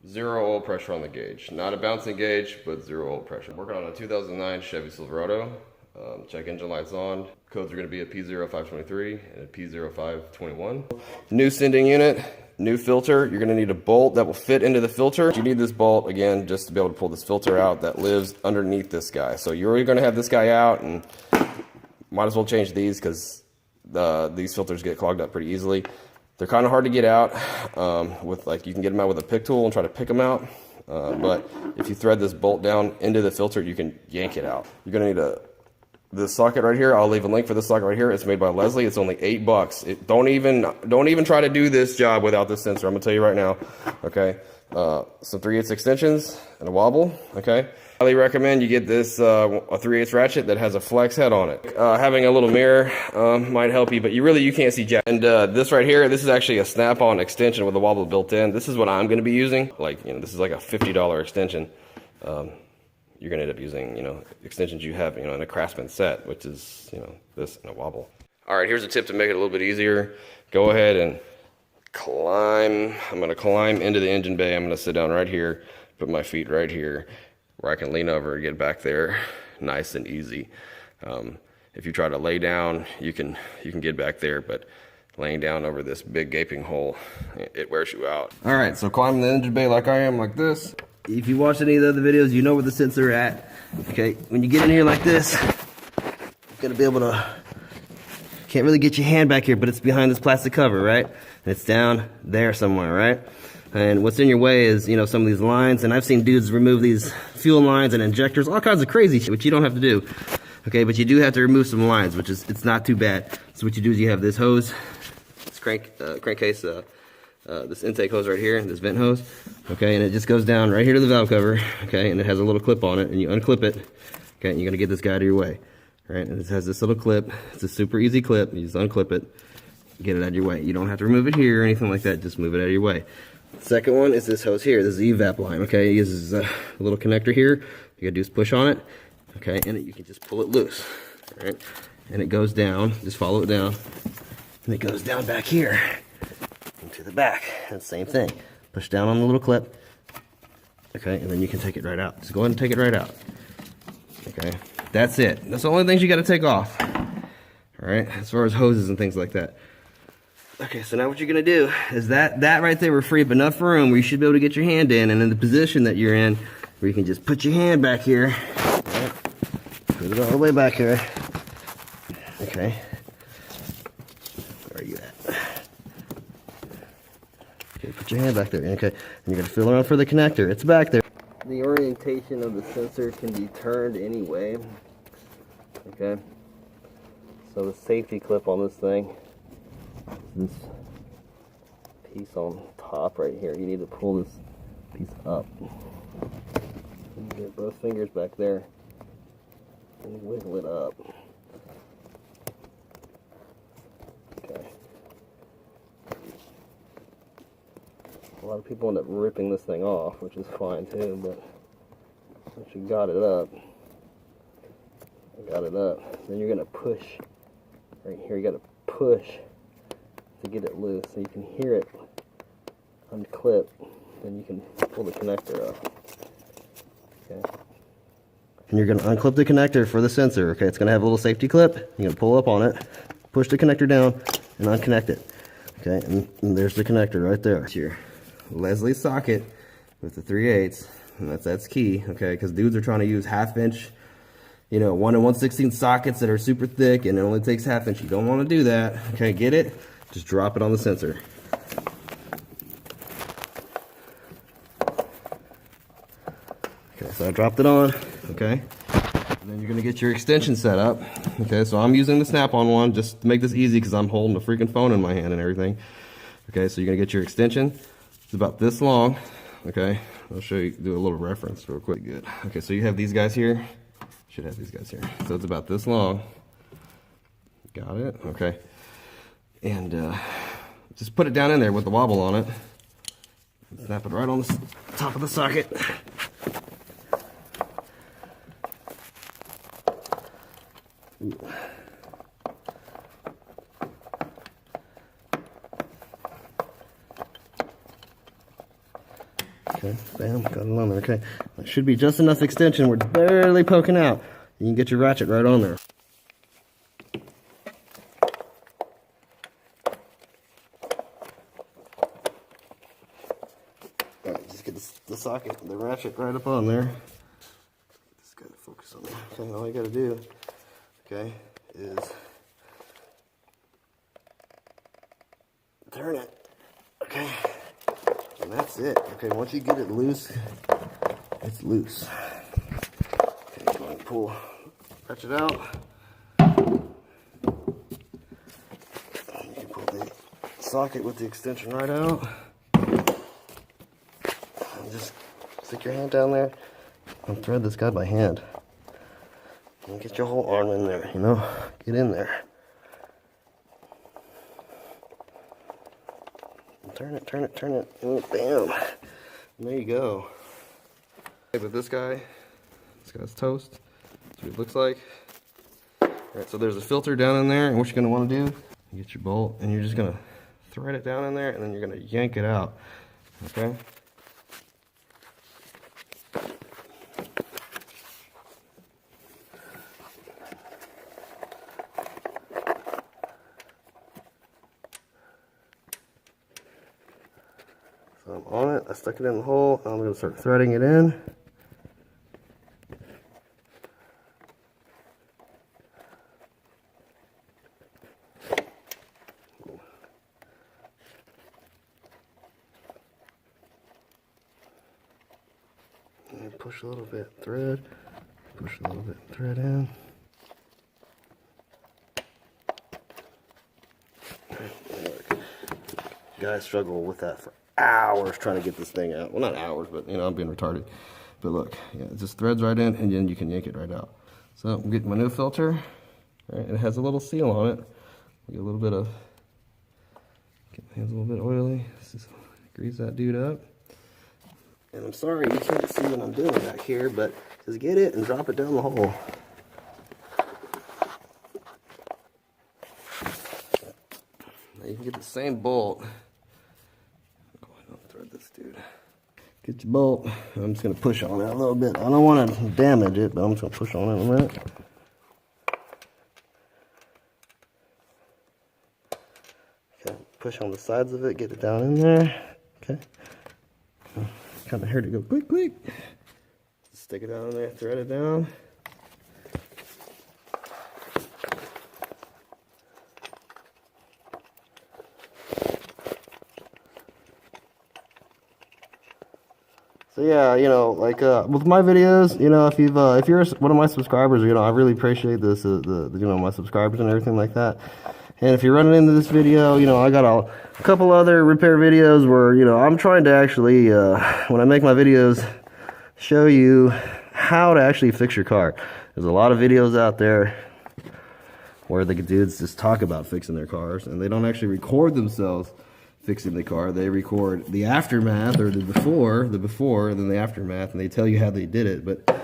Zero oil pressure on the gauge. Not a bouncing gauge, but zero oil pressure. Working on a 2009 Chevy Silverado. Check engine lights on. Codes are going to be a P0523 and a P0521. New sending unit, new filter. You're going to need a bolt that will fit into the filter. You need this bolt, again, just to be able to pull this filter out that lives underneath this guy. So you're already going to have this guy out, and might as well change these because these filters get clogged up pretty easily. They're kind of hard to get out with, like, you can get them out with a pick tool and try to pick them out. But if you thread this bolt down into the filter, you can yank it out. You're going to need this socket right here. I'll leave a link for this socket right here. It's made by Leslie. It's only $8. Don't even try to do this job without this sensor. I'm going to tell you right now. Okay. Some 3/8 extensions and a wobble. Okay. Highly recommend you get this a 3/8 ratchet that has a flex head on it. Having a little mirror might help you, but you can't see jack. And this right here, this is actually a snap-on extension with a wobble built in. This is what I'm going to be using. Like, this is like a $50 extension. You're going to end up using, extensions you have, in a Craftsman set, which is, this and a wobble. All right, here's a tip to make it a little bit easier. Go ahead and climb. I'm going to climb into the engine bay. I'm going to sit down right here, put my feet right here, where I can lean over and get back there nice and easy. If you try to lay down, you can get back there, but laying down over this big gaping hole, it wears you out. All right, so climbing the engine bay like I am, like this. If you watched any of the other videos, you know where the sensor at. Okay, when you get in here like this, you're gonna be able to, can't really get your hand back here, but it's behind this plastic cover, right? And it's down there somewhere, right? And what's in your way is, some of these lines, and I've seen dudes remove these fuel lines and injectors, all kinds of crazy shit, which you don't have to do. Okay, but you do have to remove some lines, which is, it's not too bad. So what you do is you have this hose, this crankcase, this intake hose right here, this vent hose, okay, and it just goes down right here to the valve cover, okay, and it has a little clip on it, and you unclip it, okay, and you're gonna get this guy out of your way, right? And it has this little clip. It's a super easy clip. You just unclip it, get it out of your way. You don't have to remove it here or anything like that. Just move it out of your way. The second one is this hose here. This is the evap line, okay? It uses a little connector here. You gotta do is push on it, okay, and you can just pull it loose, right? And it goes down. Just follow it down, and it goes down back here to the back, and same thing. Push down on the little clip, okay, and then you can take it right out. Just go ahead and take it right out, okay? That's it. That's the only things you got to take off, all right, as far as hoses and things like that. Okay, so now what you're gonna do is that right there will free up enough room where you should be able to get your hand in, and in the position that you're in, where you can just put your hand back here, right? Put it all the way back here, okay? Where are you at? Put your hand back there, okay? And you're gonna feel around for the connector. It's back there. The orientation of the sensor can be turned anyway, okay? So the safety clip on this thing, this piece on top right here, you need to pull this piece up. And get both fingers back there and wiggle it up. Okay. A lot of people end up ripping this thing off, which is fine too, but once you got it up, then you're gonna push right here. You gotta push to get it loose, so you can hear it unclip. Then you can pull the connector up. Okay. And you're gonna unclip the connector for the sensor. Okay, it's gonna have a little safety clip. You're gonna pull up on it, push the connector down, and unconnect it. Okay, and there's the connector right there. It's your Leslie socket with the 3/8, and that's key, okay, because dudes are trying to use 1/2 inch, 1 1/16 sockets that are super thick, and it only takes 1/2 inch. You don't want to do that, okay? Get it? Just drop it on the sensor. Okay, so I dropped it on, okay, and then you're gonna get your extension set up, okay? So I'm using the snap-on one just to make this easy because I'm holding the freaking phone in my hand and everything. Okay, so you're gonna get your extension. It's about this long, okay? I'll show you, do a little reference real quick. Good. Okay, so you have these guys here. Should have these guys here. So it's about this long. Got it? Okay. And just put it down in there with the wobble on it. Snap it right on the top of the socket. Ooh. Okay, bam, got it on there. Okay, that should be just enough extension where it's barely poking out. You can get your ratchet right on there. Alright, just get the socket, the ratchet right up on there. Just gotta focus on that. Okay, all you gotta do, okay, is turn it. Okay, and that's it. Okay, once you get it loose, it's loose. Okay, go ahead and pull, ratchet out. You can pull the socket with the extension right out. And just stick your hand down there and thread this guy by hand. And get your whole arm in there, you know? Get in there. Turn it, turn it, turn it, and bam. And there you go. With this guy's toast. That's what it looks like. Alright, so there's a filter down in there, and what you're going to want to do, you get your bolt, and you're just going to thread it down in there, and then you're going to yank it out. Okay? So I'm on it, I stuck it in the hole, and I'm going to start threading it in. And push a little bit, thread, push a little bit, thread in. Guys struggle with that for hours trying to get this thing out. Well, not hours, but you know, I'm being retarded. But look, yeah, it just threads right in, and then you can yank it right out. So I'm getting my new filter. Right, it has a little seal on it. Get a little bit of, get my hands a little bit oily. Just grease that dude up. And I'm sorry you can't see what I'm doing back here, but just get it and drop it down the hole. Now you can get the same bolt. Thread this dude. Get your bolt. I'm just going to push on it a little bit. I don't want to damage it, but I'm just going to push on it in a minute. Okay, push on the sides of it, get it down in there. Okay. Kind of heard it go quick, quick. Stick it down in there, thread it down. So yeah, you know, like with my videos, you know, if you're one of my subscribers, you know, I really appreciate this, you know, my subscribers and everything like that. And if you're running into this video, you know, I got a couple other repair videos where, you know, I'm trying to actually, when I make my videos, show you how to actually fix your car. There's a lot of videos out there where the dudes just talk about fixing their cars, and they don't actually record themselves fixing the car. They record the aftermath, or the before, and then the aftermath, and they tell you how they did it. But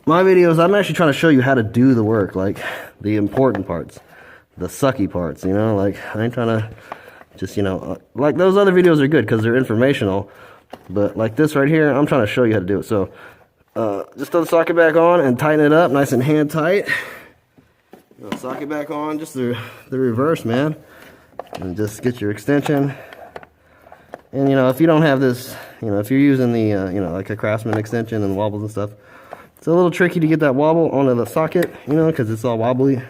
my videos, I'm actually trying to show you how to do the work, like the important parts, the sucky parts, you know, like I ain't trying to just, you know, like those other videos are good because they're informational, but like this right here, I'm trying to show you how to do it. So just throw the socket back on and tighten it up nice and hand tight. Socket back on, just the reverse, man, and just get your extension. And you know, if you don't have this, you know, if you're using the you know, like a Craftsman extension and wobbles and stuff, it's a little tricky to get that wobble onto the socket, you know, because it's all wobbly.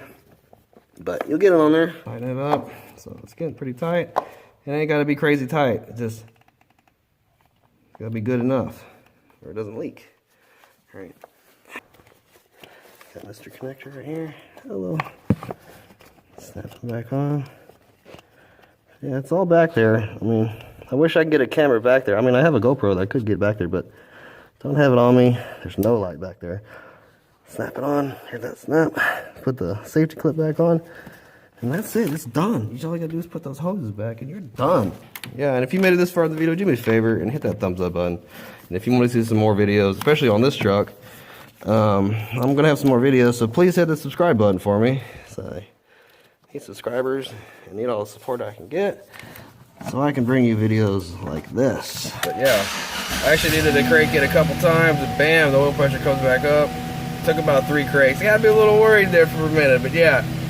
But you'll get it on there. Tighten it up. So it's getting pretty tight. It ain't got to be crazy tight. It just got to be good enough, or it doesn't leak. All right. Got Mr. Connector right here. Hello. Snap it back on. Yeah, it's all back there. I mean, I wish I could get a camera back there. I mean, I have a GoPro that I could get back there, but don't have it on me. There's no light back there. Snap it on. Hear that snap. Put the safety clip back on. And that's it. It's done. All you gotta do is put those hoses back and you're done. Yeah, and if you made it this far in the video, do me a favor and hit that thumbs up button. And if you want to see some more videos, especially on this truck, I'm gonna have some more videos, so please hit the subscribe button for me. So I need subscribers. I need all the support I can get. so I can bring you videos like this. But yeah, I actually needed to crank it a couple times, and bam, the oil pressure comes back up. Took about 3 cranks. I gotta be a little worried there for a minute, but yeah.